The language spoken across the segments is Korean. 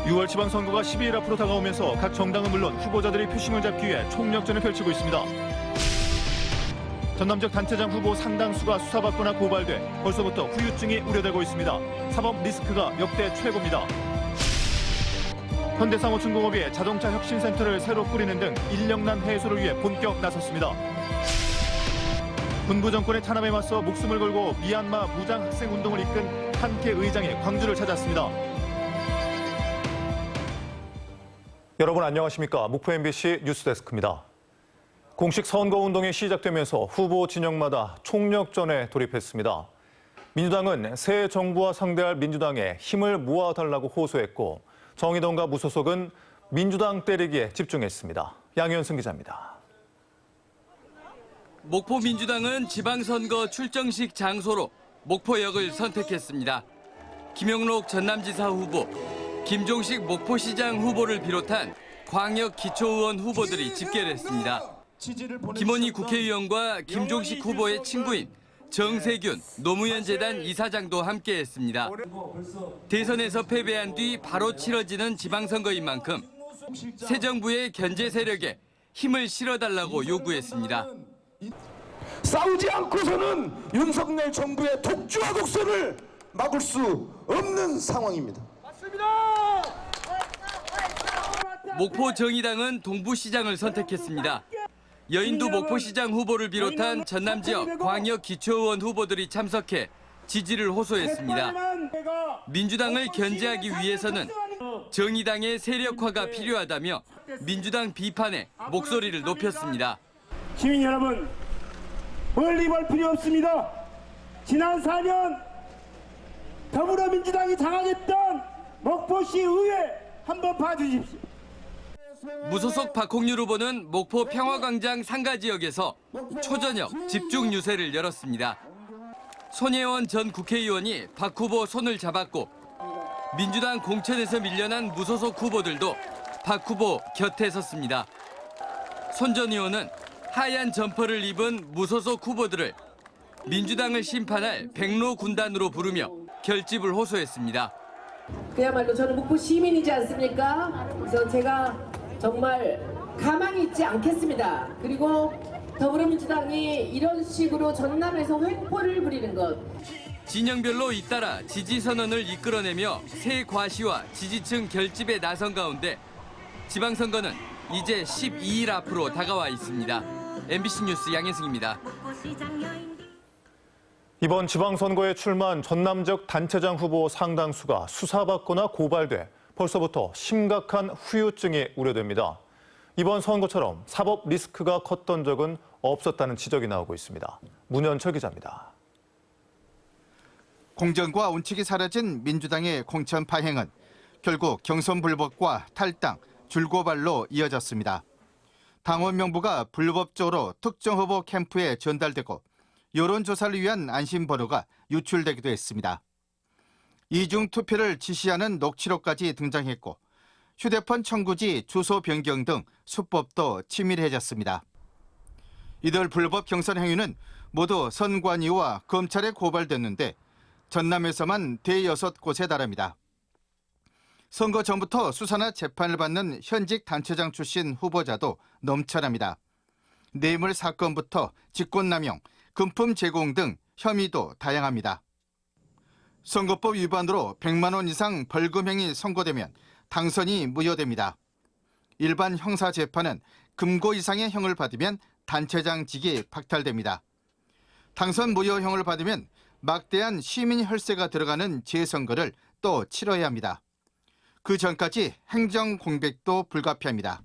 6월 지방선거가 12일 앞으로 다가오면서 각 정당은 물론 후보자들이 표심을 잡기 위해 총력전을 펼치고 있습니다. 전남적 단체장 후보 상당수가 수사받거나 고발돼 벌써부터 후유증이 우려되고 있습니다. 사법 리스크가 역대 최고입니다. 현대상호중공업이 자동차 혁신센터를 새로 꾸리는 등 인력난 해소를 위해 본격 나섰습니다. 군부 정권의 탄압에 맞서 목숨을 걸고 미얀마 무장 학생 운동을 이끈 한케 의장이 광주를 찾았습니다. 여러분 안녕하십니까? 목포 MBC 뉴스데스크입니다. 공식 선거운동이 시작되면서 후보 진영마다 총력전에 돌입했습니다. 민주당은 새 정부와 상대할 민주당에 힘을 모아달라고 호소했고 정의당과 무소속은 민주당 때리기에 집중했습니다. 양현승 기자입니다. 목포 민주당은 지방선거 출정식 장소로 목포역을 선택했습니다. 김영록 전남지사 후보, 김종식 목포시장 후보를 비롯한 광역 기초의원 후보들이 집계를 했습니다. 김원희 국회의원과 김종식 후보의 친구인 정세균 노무현 재단 이사장도 함께했습니다. 대선에서 패배한 뒤 바로 치러지는 지방선거인 만큼 새 정부의 견제 세력에 힘을 실어달라고 요구했습니다. 싸우지 않고서는 윤석열 정부의 독주와 독선을 막을 수 없는 상황입니다. 목포 정의당은 동부시장을 선택했습니다. 여인도 목포시장 후보를 비롯한 전남 지역 광역 기초의원 후보들이 참석해 지지를 호소했습니다. 민주당을 견제하기 위해서는 정의당의 세력화가 필요하다며 민주당 비판에 목소리를 높였습니다. 시민 여러분, 멀리 볼 필요 없습니다. 지난 4년 더불어민주당이 장악했던 목포시 의회 한번 봐주십시오. 무소속 박홍률 후보는 목포 평화광장 상가 지역에서 초저녁 집중 유세를 열었습니다. 손혜원 전 국회의원이 박 후보 손을 잡았고 민주당 공천에서 밀려난 무소속 후보들도 박 후보 곁에 섰습니다. 손 전 의원은 하얀 점퍼를 입은 무소속 후보들을 민주당을 심판할 백로 군단으로 부르며 결집을 호소했습니다. 그야말로 저는 목포 시민이지 않습니까? 그래서 제가 정말 가만히 있지 않겠습니다. 그리고 더불어민주당이 이런 식으로 전남에서 횡포를 부리는 것. 진영별로 잇따라 지지 선언을 이끌어내며 새 과시와 지지층 결집에 나선 가운데 지방선거는 이제 12일 앞으로 다가와 있습니다. MBC 뉴스 양현승입니다. 이번 지방선거에 출마한 전남적 단체장 후보 상당수가 수사받거나 고발돼 벌써부터 심각한 후유증이 우려됩니다. 이번 선거처럼 사법 리스크가 컸던 적은 없었다는 지적이 나오고 있습니다. 문현철 기자입니다. 공정과 원칙이 사라진 민주당의 공천 파행은 결국 경선 불법과 탈당, 줄고발로 이어졌습니다. 당원 명부가 불법적으로 특정 후보 캠프에 전달되고 여론조사를 위한 안심번호가 유출되기도 했습니다. 이중 투표를 지시하는 녹취록까지 등장했고 휴대폰 청구지 주소 변경 등 수법도 치밀해졌습니다. 이들 불법 경선 행위는 모두 선관위와 검찰에 고발됐는데 전남에서만 대여섯 곳에 달합니다. 선거 전부터 수사나 재판을 받는 현직 단체장 출신 후보자도 넘쳐납니다. 뇌물 사건부터 직권남용, 금품 제공 등 혐의도 다양합니다. 선거법 위반으로 100만 원 이상 벌금형이 선고되면 당선이 무효됩니다. 일반 형사재판은 금고 이상의 형을 받으면 단체장직이 박탈됩니다. 당선 무효형을 받으면 막대한 시민 혈세가 들어가는 재선거를 또 치러야 합니다. 그 전까지 행정 공백도 불가피합니다.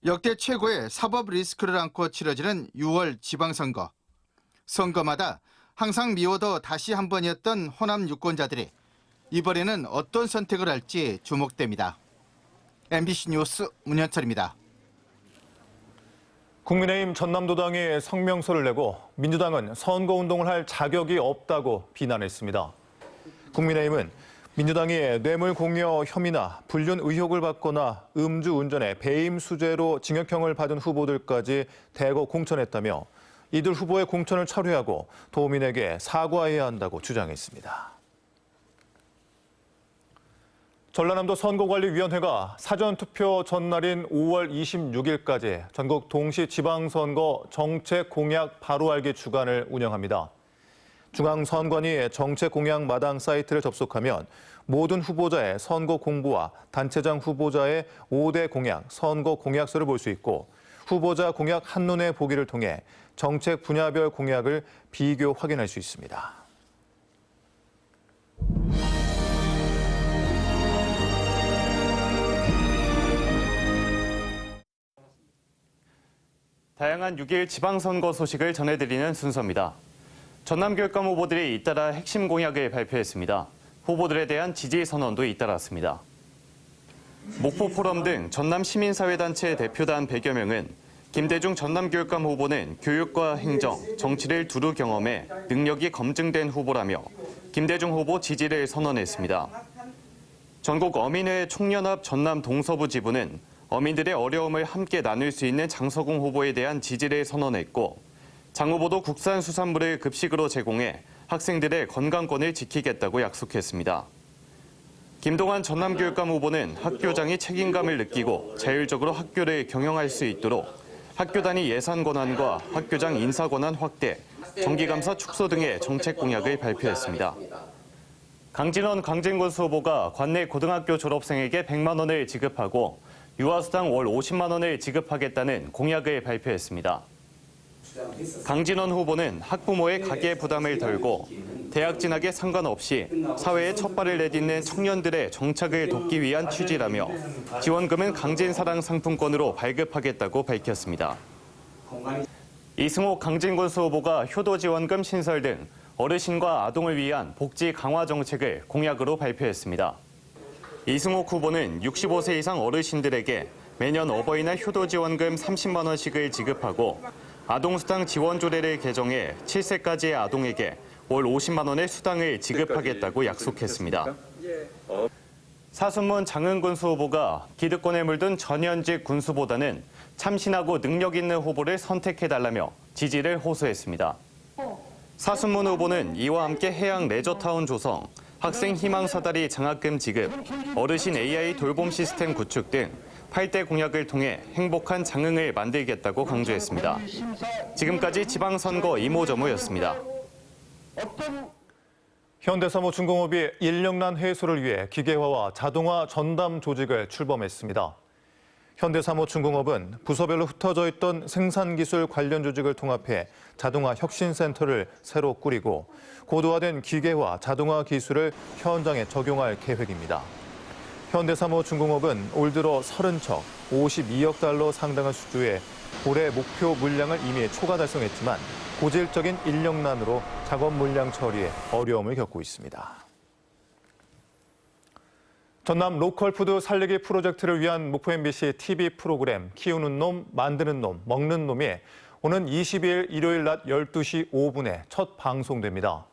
역대 최고의 사법 리스크를 안고 치러지는 6월 지방선거. 선거마다 항상 미워도 다시 한 번이었던 호남 유권자들이 이번에는 어떤 선택을 할지 주목됩니다. MBC 뉴스 문현철입니다. 국민의힘 전남도당이 성명서를 내고 민주당은 선거운동을 할 자격이 없다고 비난했습니다. 국민의힘은 민주당이 뇌물 공여 혐의나 불륜 의혹을 받거나 음주운전에 배임 수재로 징역형을 받은 후보들까지 대거 공천했다며 이들 후보의 공천을 철회하고 도민에게 사과해야 한다고 주장했습니다. 전라남도 선거관리위원회가 사전투표 전날인 5월 26일까지 전국 동시 지방선거 정책 공약 바로 알기 주간을 운영합니다. 중앙선관위 정책 공약 마당 사이트를 접속하면 모든 후보자의 선거 공보와 단체장 후보자의 5대 공약, 선거 공약서를 볼 수 있고 후보자 공약 한눈에 보기를 통해 정책 분야별 공약을 비교 확인할 수 있습니다. 다양한 6.1 지방선거 소식을 전해드리는 순서입니다. 전남교육감 후보들이 잇따라 핵심 공약을 발표했습니다. 후보들에 대한 지지 선언도 잇따랐습니다. 목포 포럼 등 전남 시민사회단체 대표단 100여 명은 김대중 전남교육감 후보는 교육과 행정, 정치를 두루 경험해 능력이 검증된 후보라며 김대중 후보 지지를 선언했습니다. 전국 어민회 총연합 전남 동서부 지부는 어민들의 어려움을 함께 나눌 수 있는 장서궁 후보에 대한 지지를 선언했고 장 후보도 국산수산물을 급식으로 제공해 학생들의 건강권을 지키겠다고 약속했습니다. 김동완 전남교육감 후보는 학교장이 책임감을 느끼고 자율적으로 학교를 경영할 수 있도록 학교 단위 예산 권한과 학교장 인사 권한 확대, 정기감사 축소 등의 정책 공약을 발표했습니다. 강진원 강진군수 후보가 관내 고등학교 졸업생에게 100만 원을 지급하고 유아수당 월 50만 원을 지급하겠다는 공약을 발표했습니다. 강진원 후보는 학부모의 가계 부담을 덜고 대학 진학에 상관없이 사회에 첫 발을 내딛는 청년들의 정착을 돕기 위한 취지라며 지원금은 강진사랑 상품권으로 발급하겠다고 밝혔습니다. 이승옥 강진군수 후보가 효도지원금 신설 등 어르신과 아동을 위한 복지 강화 정책을 공약으로 발표했습니다. 이승옥 후보는 65세 이상 어르신들에게 매년 어버이날 효도지원금 30만 원씩을 지급하고 아동수당 지원 조례를 개정해 7세까지의 아동에게 월 50만 원의 수당을 지급하겠다고 약속했습니다. 사순문 장흥군수 후보가 기득권에 물든 전현직 군수보다는 참신하고 능력 있는 후보를 선택해달라며 지지를 호소했습니다. 사순문 후보는 이와 함께 해양 레저타운 조성, 학생 희망사다리 장학금 지급, 어르신 AI 돌봄 시스템 구축 등 8대 공약을 통해 행복한 장흥을 만들겠다고 강조했습니다. 지금까지 지방선거 이모저모였습니다. 현대사무중공업이 인력난 해소를 위해 기계화와 자동화 전담 조직을 출범했습니다. 현대사무중공업은 부서별로 흩어져 있던 생산기술 관련 조직을 통합해 자동화 혁신센터를 새로 꾸리고 고도화된 기계화, 자동화 기술을 현장에 적용할 계획입니다. 현대사무중공업은 올 들어 30척, 52억 달러 상당을 수주해 올해 목표 물량을 이미 초과 달성했지만 고질적인 인력난으로 작업 물량 처리에 어려움을 겪고 있습니다. 전남 로컬푸드 살리기 프로젝트를 위한 목포 MBC TV 프로그램 키우는 놈, 만드는 놈, 먹는 놈이 오는 22일 일요일 낮 12시 5분에 첫 방송됩니다.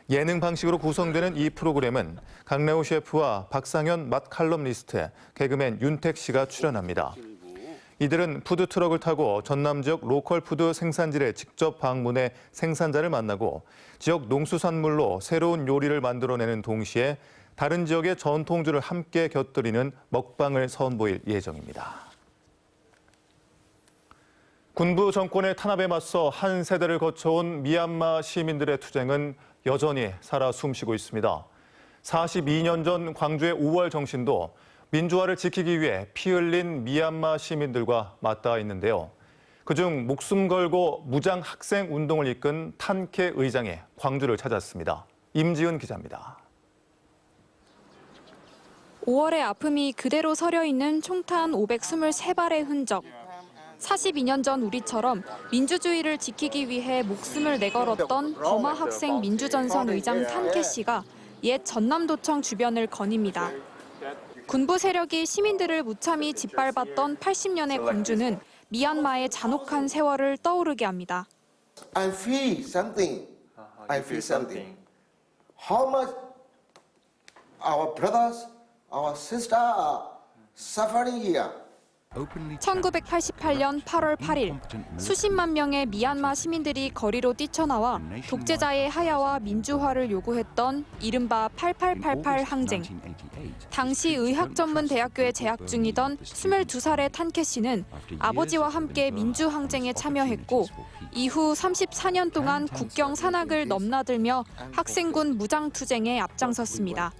예능 방식으로 구성되는 이 프로그램은 강래호 셰프와 박상현 맛 칼럼니스트, 개그맨 윤택 씨가 출연합니다. 이들은 푸드트럭을 타고 전남 지역 로컬 푸드 생산지를 직접 방문해 생산자를 만나고 지역 농수산물로 새로운 요리를 만들어내는 동시에 다른 지역의 전통주를 함께 곁들이는 먹방을 선보일 예정입니다. 군부 정권의 탄압에 맞서 한 세대를 거쳐온 미얀마 시민들의 투쟁은 여전히 살아 숨쉬고 있습니다. 42년 전 광주의 5월 정신도 민주화를 지키기 위해 피 흘린 미얀마 시민들과 맞닿아 있는데요. 그중 목숨 걸고 무장 학생 운동을 이끈 탄케 의장이 광주를 찾았습니다. 임지은 기자입니다. 5월의 아픔이 그대로 서려 있는 총탄 523발의 흔적. 42년 전 우리처럼 민주주의를 지키기 위해 목숨을 내걸었던 버마 학생 민주전선 의장 탄케 씨가 옛 전남도청 주변을 거닙니다. 군부 세력이 시민들을 무참히 짓밟았던 80년의 광주는 미얀마의 잔혹한 세월을 떠오르게 합니다. I feel something. I feel something. How much our brothers, our sisters are suffering here. 1988년 8월 8일 수십만 명의 미얀마 시민들이 거리로 뛰쳐나와 독재자의 하야와 민주화를 요구했던 이른바 8888 항쟁. 당시 의학전문대학교에 재학 중이던 22살의 탄케 씨는 아버지와 함께 민주항쟁에 참여했고 이후 34년 동안 국경 산악을 넘나들며 학생군 무장투쟁에 앞장섰습니다.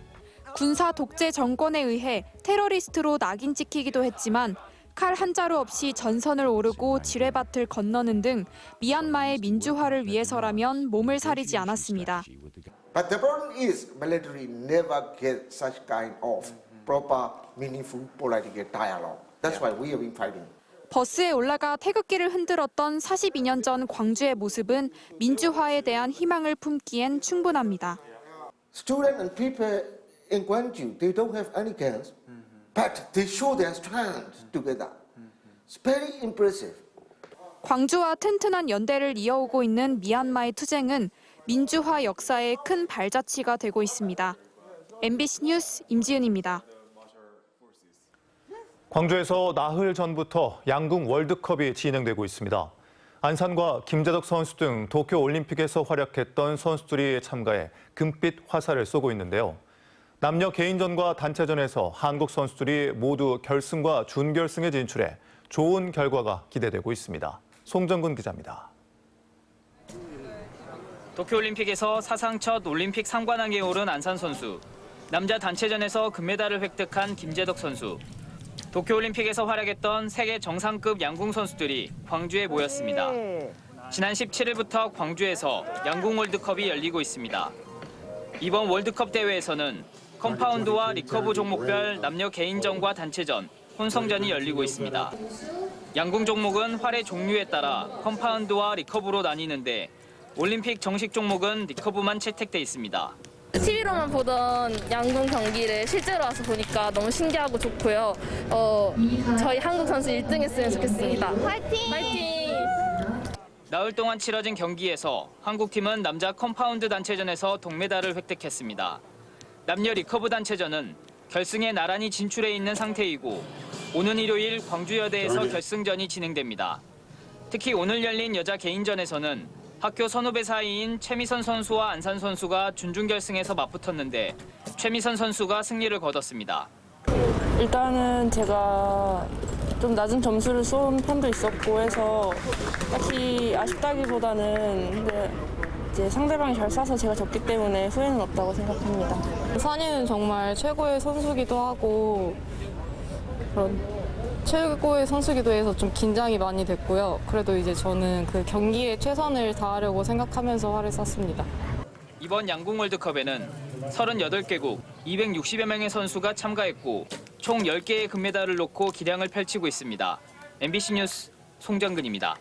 군사 독재 정권에 의해 테러리스트로 낙인 찍히기도 했지만 칼 한 자루 없이 전선을 오르고 지뢰밭을 건너는 등 미얀마의 민주화를 위해서라면 몸을 사리지 않았습니다. But the problem is military never get such kind of proper, meaningful political dialogue. That's why we have been fighting. 버스에 올라가 태극기를 흔들었던 42년 전 광주의 모습은 민주화에 대한 희망을 품기엔 충분합니다. Students and people in Gwangju, they don't have any guns, but they show their strength together. It's very impressive. 광주와 튼튼한 연대를 이어오고 있는 미얀마의 투쟁은 민주화 역사의 큰 발자취가 되고 있습니다. MBC 뉴스 임지은입니다. 광주에서 나흘 전부터 양궁 월드컵이 진행되고 있습니다. 안산과 김재덕 선수 등 도쿄올림픽에서 활약했던 선수들이 참가해 금빛 화살을 쏘고 있는데요. 남녀 개인전과 단체전에서 한국 선수들이 모두 결승과 준결승에 진출해 좋은 결과가 기대되고 있습니다. 송정근 기자입니다. 도쿄올림픽에서 사상 첫 올림픽 3관왕에 오른 안산 선수, 남자 단체전에서 금메달을 획득한 김재덕 선수, 도쿄올림픽에서 활약했던 세계 정상급 양궁 선수들이 광주에 모였습니다. 지난 17일부터 광주에서 양궁 월드컵이 열리고 있습니다. 이번 월드컵 대회에서는 컴파운드와 리커브 종목별 남녀 개인전과 단체전, 혼성전이 열리고 있습니다. 양궁 종목은 활의 종류에 따라 컴파운드와 리커브로 나뉘는데 올림픽 정식 종목은 리커브만 채택돼 있습니다. TV로만 보던 양궁 경기를 실제로 와서 보니까 너무 신기하고 좋고요. 저희 한국 선수 1등 했으면 좋겠습니다. 화이팅! 화이팅! 나흘 동안 치러진 경기에서 한국팀은 남자 컴파운드 단체전에서 동메달을 획득했습니다. 남녀 리커브 단체전은 결승에 나란히 진출해 있는 상태이고 오는 일요일 광주여대에서 결승전이 진행됩니다. 특히 오늘 열린 여자 개인전에서는 학교 선후배 사이인 최미선 선수와 안산 선수가 준중결승에서 맞붙었는데 최미선 선수가 승리를 거뒀습니다. 일단은 제가 좀 낮은 점수를 쏜 편도 있었고 해서 딱히 아쉽다기보다는 이제 상대방이 잘 쏴서 제가 졌기 때문에 후회는 없다고 생각합니다. 산이는 정말 최고의 선수기도 하고 그런 최고의 선수기도 해서 좀 긴장이 많이 됐고요. 그래도 이제 저는 그 경기에 최선을 다하려고 생각하면서 활을 쐈습니다. 이번 양궁 월드컵에는 38개국 260여 명의 선수가 참가했고 총 10개의 금메달을 놓고 기량을 펼치고 있습니다. MBC 뉴스 송정근입니다.